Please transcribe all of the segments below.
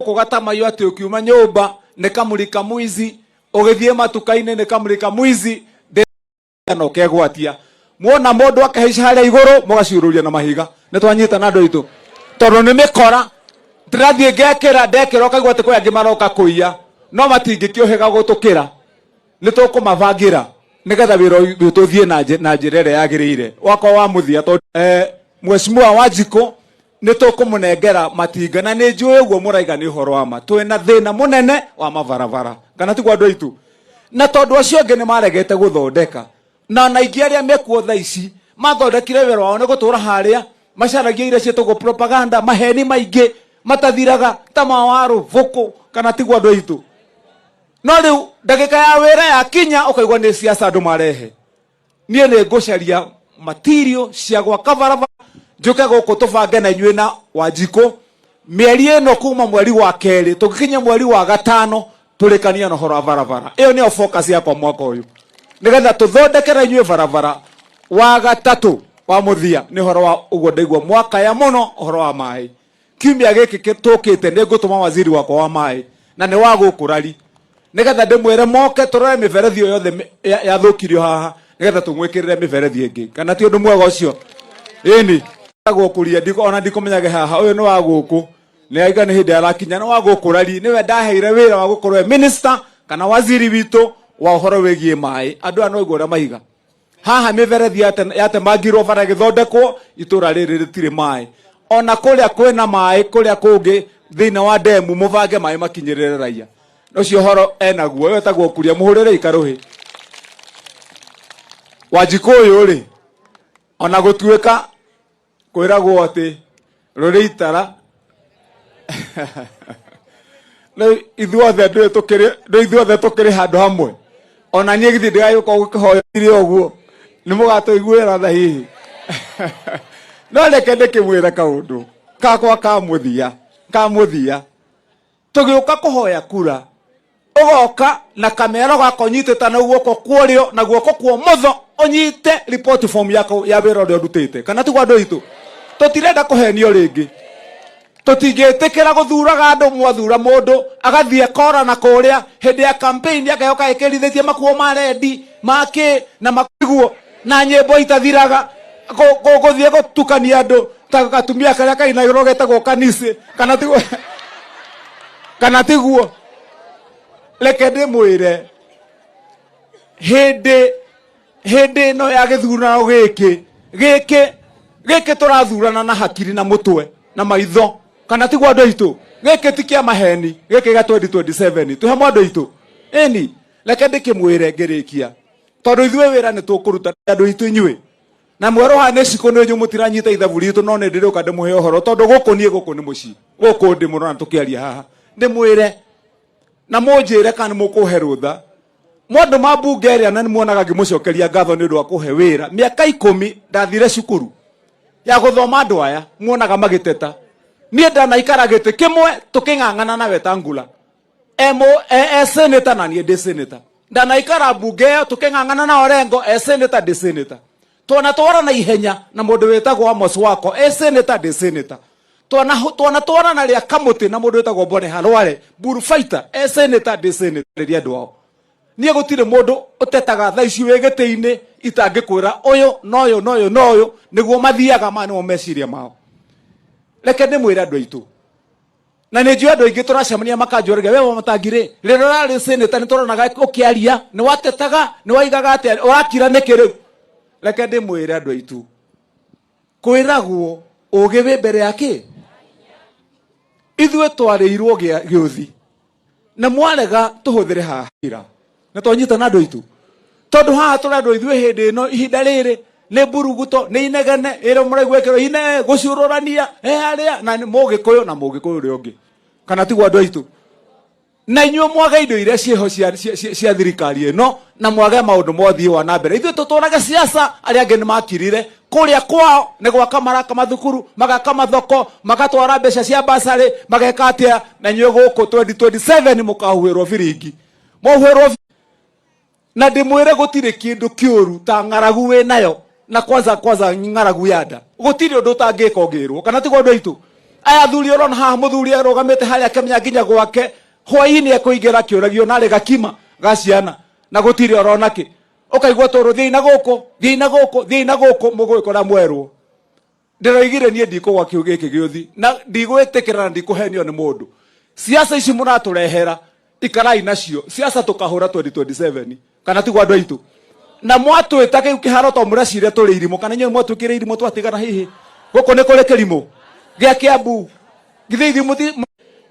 Kugata yote ukiuma nyumba nikamulika mwizi ugithie matuka-ini nikamulika mwizi no kegwatia muona mundu akahisha haria iguru mugaciururia na mahiga nitwanyita na andu itu tondu ni mikora ndirathie ndekira ukaigua ati kwi maroka kuiya no matingikiohega gutukira nitukumabangira nigetha wira uyu tuthie na njira iria yagirire wakwa wa muthia mheshimiwa Wanjiko nitukumunengera matinga na ni njui uguo muraiga ni horo wa ma twina thina munene wa mabarabara kana tigwa andu aitu na tondu acio ngi ni maregete guthondeka na naingi aria mekuo tha ici mathondekire wira wao ni gutura haria macaragia iria cietagwo propaganda maheni maingi matathiraga ta mawaru vuku kana tigwa andu aitu no riu ndagika ya wira ya kinya ukaigwa ni siasa andu marehe nie ni ngucaria material cia gwaka barabara njuke guku tubange na inyuĩ na Wanjiko mieri ĩno kuma mweri wa kerĩ tugikinya mweri wa gatano turikania na horo wa barabara iyo niyo focus yakwa mwaka uyu nigetha tuthondekera inyuĩ barabara wa gatatu wa muthia ni horo wa uguo ndaigua mwaka ya muno horo wa mai kiumia giki tukite ni ngutuma waziri wakwa wa mai na ni wa gukurari nigetha ndimwire moke turore miberethi yothe yathukirio haha nigetha tumwikirire miberethi ingi kana ti undu mwega ucio ini gukuria ndiko ona ndikumenyage haha uyu ni wa guku ni aiga ni hindi arakinya ni wa gukurari niwe ndaheire wira wa gukorwo minister kana waziri witu wa uhoro wigie mai andu ano igura maiga haha miberethi yate magirwo bara githondekwo itura riri ritire mai ona kuria kwina mai kuria kungi thina wa demu mubange mai makinyirire raia ucio horo enaguo uyu tagwo kuria muhurire ikaruhi Wanjiko uyu ri ona gutuika kwiragwo ati ruri itara no ithuothe ithuothe tukiri handu hamwe ona nie githi ndigayuka gukihoya ire uguo ni mugatuiguira tha hihi no reke ndikimwire kaundu kakwa kamuthia tugiuka kuhoya kura ugoka na kamera gakonyitita na guoko kuorio na guoko kwa motho onyite report form yako ya wira uria ndutite kana tigwa andu itu tutirenda kuhenio ringi tutingitikira guthuraga andu mwathura mundu agathie kora na kuria hindi ya campaign akayoka ikirithĩtie makuo ma rendi make na makuo na nyimbo itathiraga guthie gutukania andu ta gatumia karia kaina irogetagwo kanisi kana tiguo reke ndimwire hindi no ya githurano giki turathurana na hakiri na mutwe na maitho kana tigwa andu aitu giki ti kia maheni giki ga 2027 tuhe mwandu aitu eni reke ndikimwire ngirikia tondu ithuĩ wĩra nĩ tũkũruta andũ itũ inyuĩ na mwero ha nĩ ciko nĩ nyũmũtiranyita ithabu ritũ no nĩ ndĩrĩũka ndĩmũhe ũhoro tondũ gũkũ niĩ gũkũ nĩ mũciĩ gũkũ ndĩ mũno na tũkĩaria haha ndĩmwĩre na mũnjĩre kana mũkũhe rũtha mwandu mambunge ĩrĩa na nĩ muonaga ngĩmũcokeria ngatho nĩ ũndũ wa kũhe wĩra mĩaka 10 ndathire cukuru ya gũthoma andũ aya muonaga magĩteta niĩ ndanaikara gĩtĩ kĩmwe tũkĩng'ang'ana na Wetangula senator na niĩ ndĩ senator ndanaikara mbunge ĩyo tũkĩng'ang'ana na Orengo senator ndĩ senator twana na ihenya na mũndũ wĩtagwo Amos Wako senator ndĩ senator twana na rĩa kamuti na mũndũ wĩtagwo Bone Halwale bull fighter senator ndĩ senator rĩrĩa andũ ao niĩ gũtirĩ mũndũ ũtetaga tha ici wĩ gĩtĩ-inĩ itangĩkwĩra ũyũ no ũyũ nĩguo mathiaga ma nĩmo meciria mao reke ndĩmwĩre andũ aitũ na nĩ njũĩ andũ aingĩ tũracemania makanjũragia we Wamatangi rĩ rĩrĩa ũrarĩ senator nĩ tũronaga ũkĩaria nĩ watetaga nĩ waigaga atĩa ũrakira nĩkĩ rĩu reke ndĩmwĩre andũ aitũ kwĩragwo ũgĩ wĩ mbere ya kĩ ithuĩ twarĩirwo gĩũthi na mwarega tũhũthĩre hahira na twanyita na andũ aitũ tondu haha tũrendwo ithuĩ hĩndĩ ĩno ihinda rĩrĩ nĩ mburuguto nĩ inegene ĩrĩa mũraigwĩkĩrwo ine gũciũrũrania harĩa na mũgĩkũyũ na mũgĩkũyũ ũrĩa ũngĩ kana tiguo andũ aitũ na inyuĩ mwage indo iria ciĩho cia thirikari ĩno na mwage maũndũ mothiĩ wa na mbere ithuĩ tũtũrage siasa arĩa angĩ nĩ makirire kũrĩa kwao nĩ gwaka maraka mathukuru magaka mathoko magatwara mbeca cia basarĩ mageka atĩa na inyuĩ gũkũ 2027 mũkahuhĩrwo biringi mũhuhĩrwo na ndĩmwĩre gũtirĩ kĩndũ kĩũru ta ng'aragu wĩ nayo na kwanza ng'aragu yada gutiri undu utangika ngirwo kana tigo ndu itu aya thuri urona haha muthuri arogamite haria akemenya nginya gwake hwaini ekuingira kiuragio nari gakima gaciana na gutiri urona ki ukaigwa toro thii na guku mugwikora mwerwo ndiroigire nie ndikugwa kiu giki giuthi na ndigwitikira na ndikuhenio ni mundu siasa ici muraturehera ikarai nacio siasa tukahura 2027 kana tigwa andu aitu na mwatwita kiu kiharo to muracire turi irimo kana nyewe mwatwikire irimo twatigana hihi guku ni kuri kirimo gia Kiambu githi irimo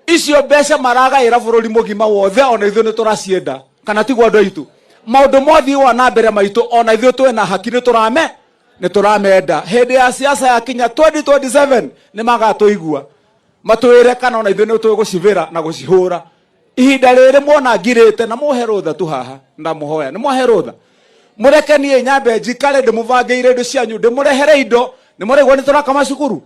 icio mbeca maragaira bururi mugima wothe ona ithu ni turacienda kana tigwa andu aitu maundu mothi wa na mbere maitu ona ithu twina haki ni turamenda hindi ya siasa ya Kenya 2027 ni magatuigua matwire kana ona ithu ni tugucivira na gucihura ihinda riri mwona ngirite na muherutha tu haha ndamuhoya ni muherutha mureke nie nyambe njikare ndimuvangeire indo cianyu ndimurehere indo ni muraigua ni turaka macukuru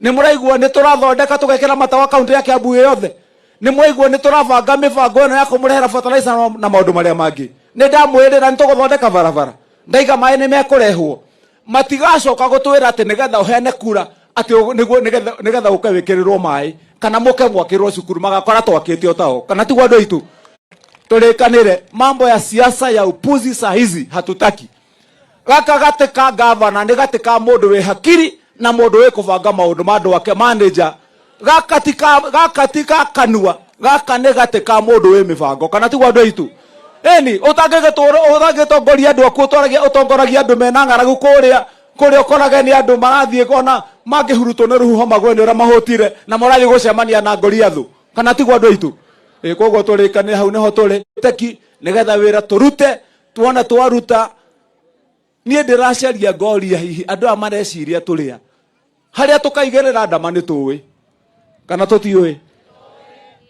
ni muraigua ni turathondeka tugekira matawa kaunti ya Kiambu yothe ni muraigua ni turavanga mivango ino ya kumurehera fertilizer na maundu maria mangi ni ndamwirira ni tuguthondeka barabara ndaiga mai ni mekurehwo matigacoka gutwira ati nigetha uhene kura ati nigetha ukawikirirwo mai kana muke mwakirwo cukuru magakora twakitio tao kana tigwa andu aitu tulikanire mambo ya siasa ya upuzi saa hizi hatutaki gaka gatika gavana ni gatika mundu we hakiri na mundu we kuvanga maundu mandu wake manager gakatika kanua gaka ni gatika mundu we mivango kana tigwa andu aitu eni utangitongoria andu aku utongoragia andu mena ng'aragu kuria ukoraga ni andu marathie kona mangihurutwo ni ruhuho magwe ni ura mahutire na morathi gucemania na ngori athu kana tigwa andu aitu koguo turikane hau niho turi teki nigetha wira turute tuona twaruta nie ndiracaria ngoria hihi andu a mareciria turia haria tukaigerera ndama ni tuwi kana tutiui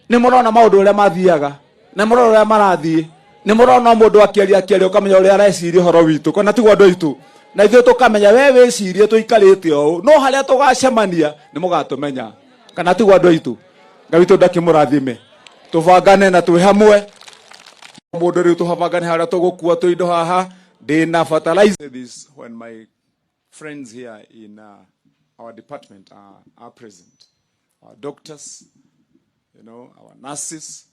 ni murona maundu uria mathiaga na murona uria marathie ni murona mundu akiaria ukamenya uria areciria horo witu kana tigwa andu aitu na ithuĩ tukamenya we wicirie tuikarite ũũ no haria tugacemania ni mugatumenya kana tigwa andu aitu Ngai witu ndakimurathime tuvangane na twi hamwe mundu riu tuhavangane haria tugukua tuindo haha ndina fertilizer this when my friends here in our department are present, our doctors, you know, our nurses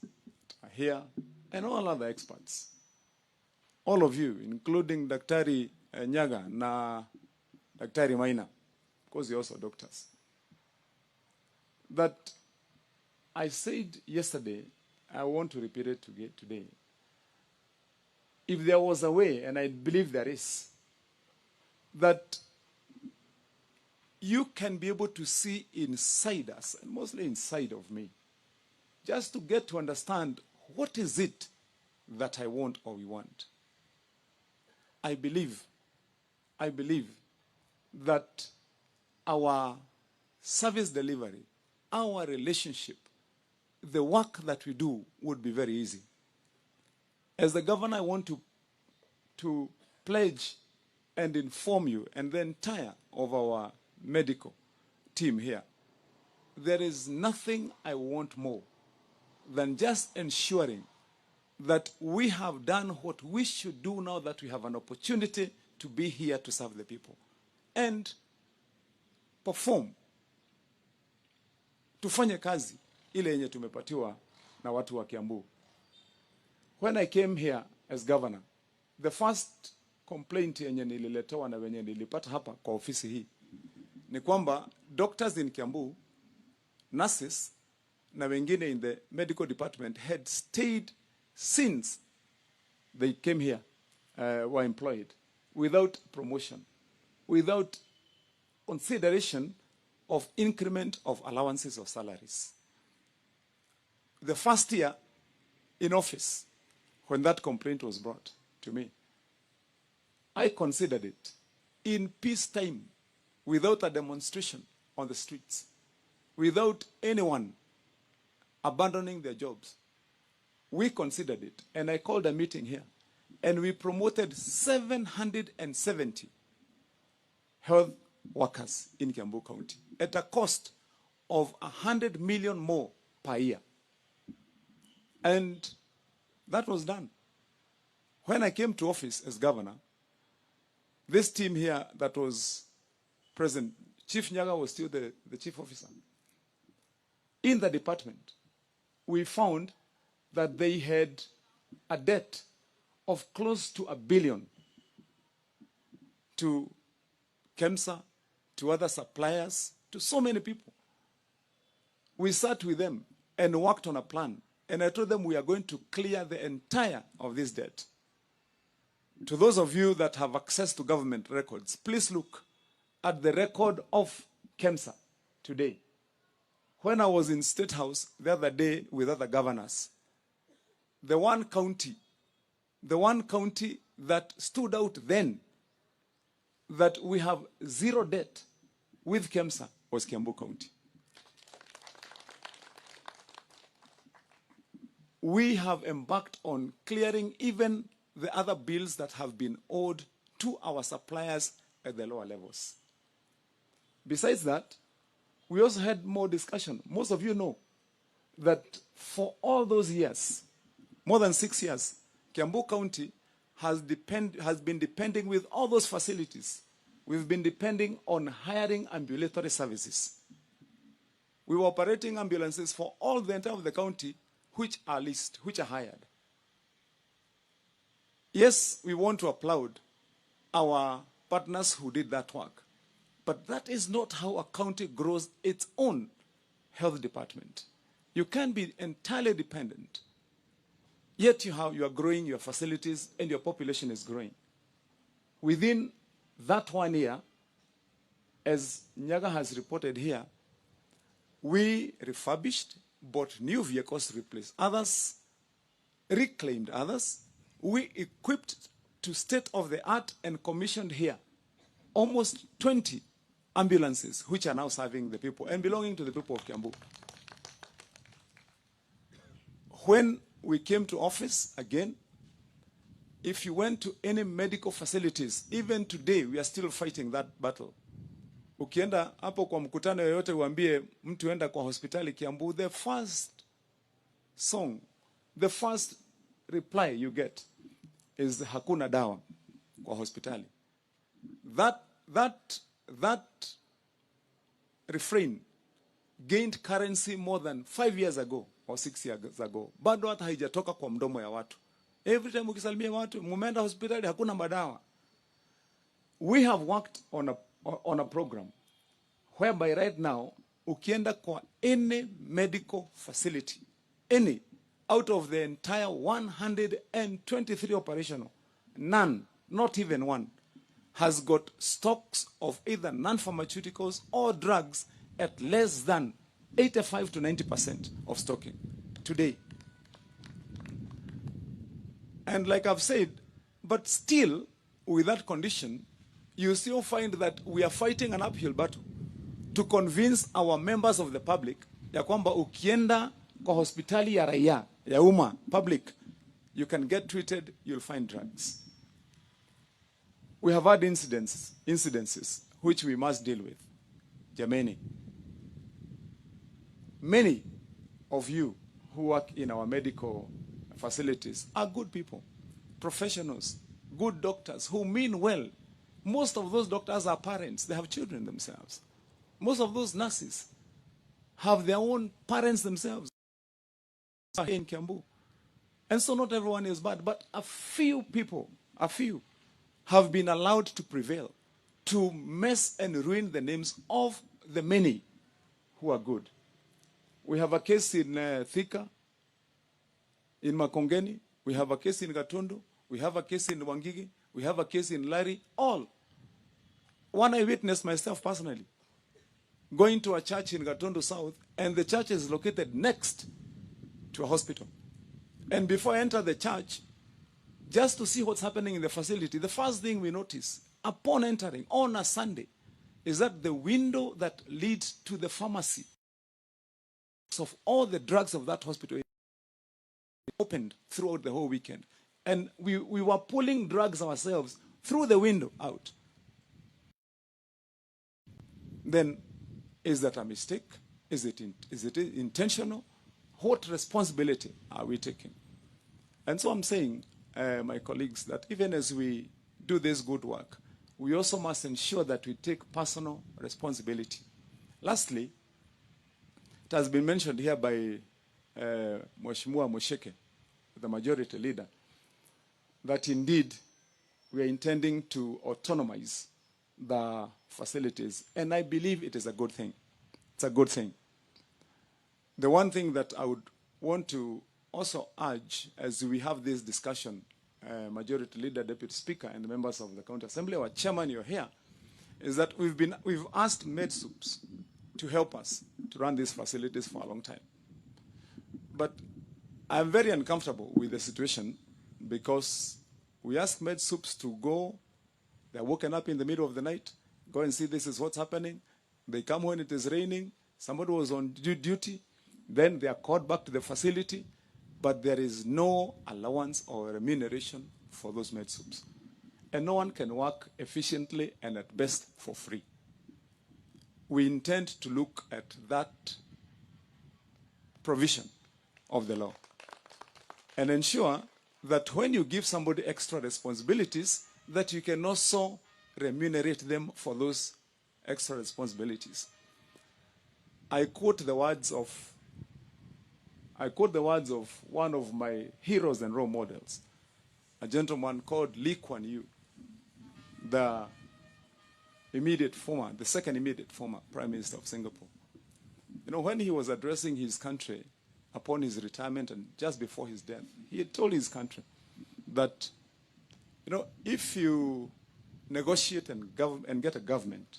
are here and all other experts, all of you including Daktari Nyaga na Daktari Maina, because you're also doctors, that I said yesterday, I want to repeat it today. If there was a way, and I believe there is, that you can be able to see inside us, and mostly inside of me, just to get to understand what is it that I want or we want. I believe that our service delivery, our relationship, the work that we do would be very easy. As the governor, I want to pledge and inform you and the entire of our medical team here. There is nothing I want more than just ensuring that we have done what we should do now that we have an opportunity to be here to serve the people and perform, tufanye kazi ile yenye tumepatiwa na watu wa Kiambu. When I came here as governor, the first complaint yenye nililetewa na wenye nilipata hapa kwa ofisi hii ni kwamba doctors in Kiambu, nurses na wengine in the medical department had stayed since they came here, were employed, without promotion, without consideration of increment of allowances or salaries. The first year in office, when that complaint was brought to me, I considered it in peacetime, without a demonstration on the streets, without anyone abandoning their jobs. We considered it, and I called a meeting here, and we promoted 770 health workers in Kiambu County at a cost of 100 million more per year. And that was done. When I came to office as governor, This team here that was present, Chief Nyaga was still the chief officer. In the department, we found that they had a debt of close to $1 billion to KEMSA, to other suppliers, to so many people. We sat with them and worked on a plan. And I told them we are going to clear the entire of this debt. To those of you that have access to government records, please look at the record of KEMSA today. When I was in State House the other day with other governors, the one county that stood out then that we have zero debt with KEMSA was Kiambu County. We have embarked on clearing even the other bills that have been owed to our suppliers at the lower levels. Besides that, we also had more discussion. Most of you know that for all those years, more than 6 years, Kiambu County has been depending with all those facilities. We've been depending on hiring ambulatory services. We were operating ambulances for all the entire of the county, which are leased, which are hired. Yes, we want to applaud our partners who did that work. But that is not how a county grows its own health department. You can't be entirely dependent. Yet you are growing your facilities and your population is growing. Within that 1 year, as Nyaga has reported here, we refurbished, bought new vehicles, replaced others, reclaimed others. We equipped to state-of-the-art and commissioned here almost 20 ambulances, which are now serving the people and belonging to the people of Kiambu. When we came to office again, if you went to any medical facilities, even today, we are still fighting that battle. Ukienda hapo kwa mkutano yoyote uambie mtu enda kwa hospitali Kiambu, the first song, the first reply you get is hakuna dawa kwa hospitali. That refrain gained currency more than 5 years ago or 6 years ago. Bado hata haijatoka kwa mdomo ya watu. Every time ukisalimia watu, mumeenda hospitali hakuna madawa. We have worked on a program whereby right now, ukienda kwa any medical facility, any, out of the entire 123 operational, none, not even one, has got stocks of either non-pharmaceuticals or drugs at less than 85 to 90% of stocking today. And like I've said, but still, with that condition, you still find that we are fighting an uphill battle to convince our members of the public ya kwamba ukienda kwa hospitali ya raia, ya umma, public, you can get treated, you'll find drugs. We have had incidences which we must deal with. Jameni, many of you who work in our medical facilities are good people, professionals, good doctors who mean well. Most of those doctors are parents. They have children themselves. Most of those nurses have their own parents themselves in Kiambu. And so not everyone is bad, but a few people, have been allowed to prevail, to mess and ruin the names of the many who are good. We have a case in Thika, in Makongeni. We have a case in Gatundu. We have a case in Wangigi. We have a case in Lari. All. One I witnessed myself personally, going to a church in Gatundu South, and the church is located next to a hospital. And before I enter the church, just to see what's happening in the facility, the first thing we notice upon entering on a Sunday is that the window that leads to the pharmacy of all the drugs of that hospital opened throughout the whole weekend. And we were pulling drugs ourselves through the window out. Then, is that a mistake? Is it intentional? What responsibility are we taking? And so I'm saying, my colleagues, that even as we do this good work, we also must ensure that we take personal responsibility. Lastly, it has been mentioned here by Mheshimiwa Musheke, the majority leader, that indeed we are intending to autonomize the facilities, and I believe it is a good thing. It's a good thing. The one thing that I would want to also urge as we have this discussion, Majority Leader, Deputy Speaker, and the members of the County Assembly, our Chairman, you're here, is that we've asked MedSups to help us to run these facilities for a long time. But I'm very uncomfortable with the situation because we ask MedSups to go, they're woken up in the middle of the night, go and see this is what's happening. They come when it is raining, somebody was on duty, then they are called back to the facility, but there is no allowance or remuneration for those MedSups. And no one can work efficiently and at best for free. We intend to look at that provision of the law and ensure that when you give somebody extra responsibilities, that you can also remunerate them for those extra responsibilities. I quote the words of one of my heroes and role models, a gentleman called Lee Kuan Yew, the second immediate former Prime Minister of Singapore. You know, when he was addressing his country upon his retirement and just before his death, he had told his country that, you know, if you negotiate and get a government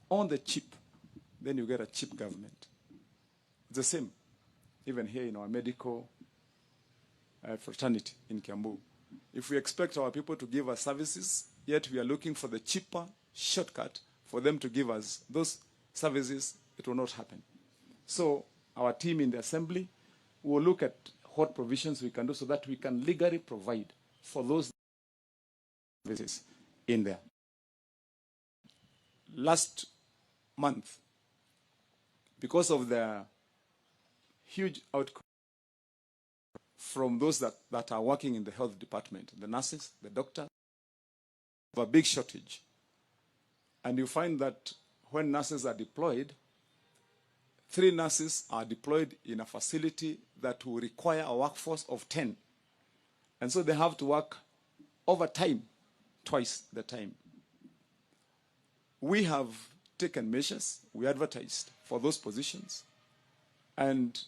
on the cheap, then you get a cheap government. It's the same, even here in our medical fraternity in Kiambu. If we expect our people to give us services, yet we are looking for the cheaper shortcut for them to give us those services, it will not happen. So our team in the Assembly will look at what provisions we can do so that we can legally provide for those services in there. Last month, because of the huge outcry from those that are working in the health department, the nurses, the doctors, have a big shortage. And you find that when nurses are deployed, 3 nurses are deployed in a facility that will require a workforce of 10. And so they have to work overtime, twice the time. We have taken measures, we advertised for those positions, and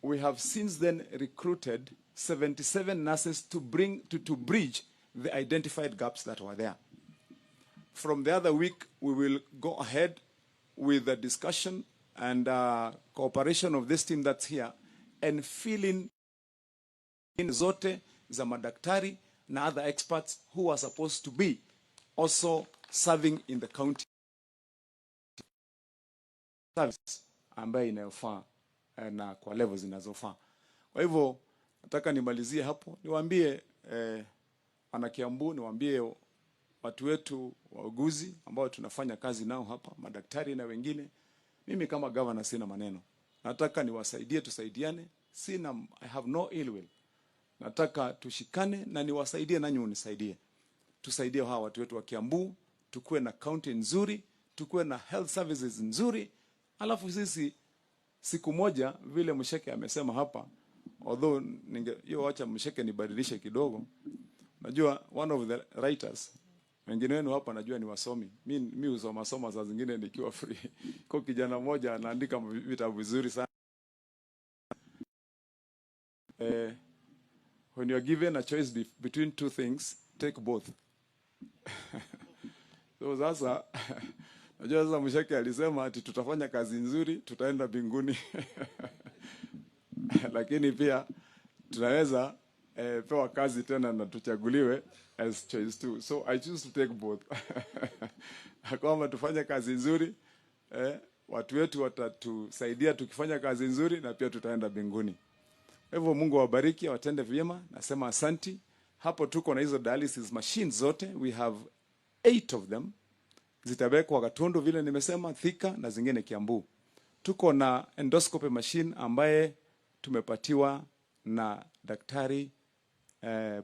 we have since then recruited 77 nurses to bridge the identified gaps that were there. From the other week, we will go ahead with the discussion and cooperation of this team that's here and fill in zote za madaktari na other experts who are supposed to be also serving in the county service ambayo inayofaa na kwa levels zinazofaa. Kwa hivyo nataka nimalizie hapo, niwaambie wana Kiambu, niwaambie watu wetu wauguzi ambao tunafanya kazi nao hapa, madaktari na wengine, mimi kama governor sina maneno. Nataka niwasaidie, tusaidiane. I have no ill will. Nataka tushikane na niwasaidie nanyi unisaidie. Tusaidie hawa watu wetu wa Kiambu, tukue na county nzuri, tukue na health services nzuri. Alafu sisi siku moja vile Musheke amesema hapa, although wacha Musheke nibadilishe kidogo. Najua one of the writers, wengine wenu hapa najua ni wasomi. Mimi husoma saa zingine nikiwa free. Kwa kijana mmoja anaandika vitabu vizuri sana. When you are given a choice between 2 things, take both. So sasa najua sasa Musheke alisema ati tutafanya kazi nzuri, tutaenda mbinguni. Lakini pia tunaweza pewa kazi tena na tuchaguliwe as choice 2. So I choose to take both. Kwamba tufanye kazi nzuri, watu wetu watatusaidia tukifanya kazi nzuri na pia tutaenda mbinguni. Hivyo Mungu awabariki, watende vyema. Nasema asanti. Hapo tuko na hizo dialysis machines zote. We have 8 of them. Zitabekwa Gatundu vile nimesema, Thika na zingine Kiambu. Tuko na endoscopy machine ambaye tumepatiwa na Daktari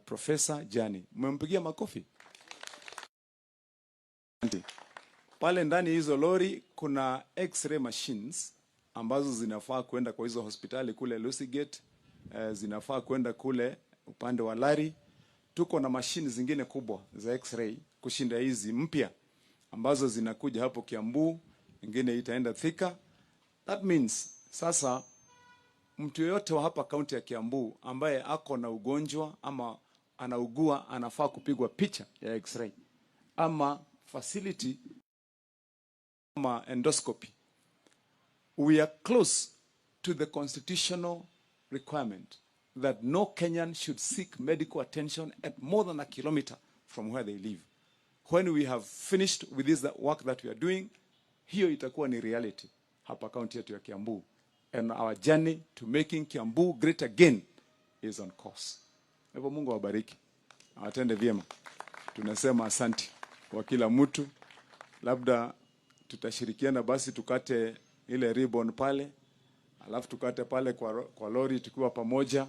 Profesa Jani. Mmempigia makofi? Pale ndani hizo lori kuna x-ray machines ambazo zinafaa kwenda kwa hizo hospitali kule Lusigate, zinafaa kwenda kule upande wa Lari. Tuko na machine zingine kubwa za x-ray kushinda hizi mpya ambazo zinakuja hapo Kiambu, nyingine itaenda Thika. That means sasa mtu yoyote wa hapa kaunti ya Kiambu ambaye ako na ugonjwa ama anaugua anafaa kupigwa picha ya x-ray ama facility ama endoscopy. We are close to the constitutional requirement that no Kenyan should seek medical attention at more than a kilometer from where they live. When we have finished with this work that we are doing, hiyo itakuwa ni reality hapa kaunti yetu ya Kiambu. And our journey to making Kiambu great again is on course. Hivyo Mungu awabariki. Awatende vyema. Tunasema asante kwa kila mtu. Labda tutashirikiana basi tukate ile ribbon pale. Alafu tukate pale kwa lori tukiwa pamoja.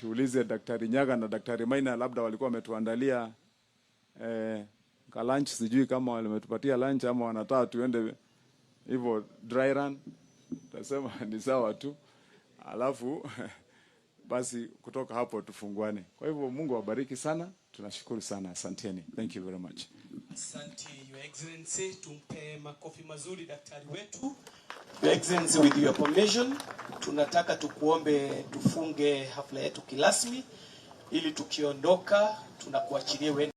Tuulize Daktari Nyaga na Daktari Maina labda walikuwa wametuandalia ka lunch, sijui kama wametupatia lunch ama wanataka tuende hivyo dry run. Tutasema ni sawa tu. Alafu basi kutoka hapo tufunguane. Kwa hivyo Mungu awabariki sana. Tunashukuru sana. Asanteni. Thank you very much. Asante Your Excellency, tumpe makofi mazuri daktari wetu. Your Excellency, with your permission, tunataka tukuombe tufunge hafla yetu kirasmi ili tukiondoka tunakuachilia wewe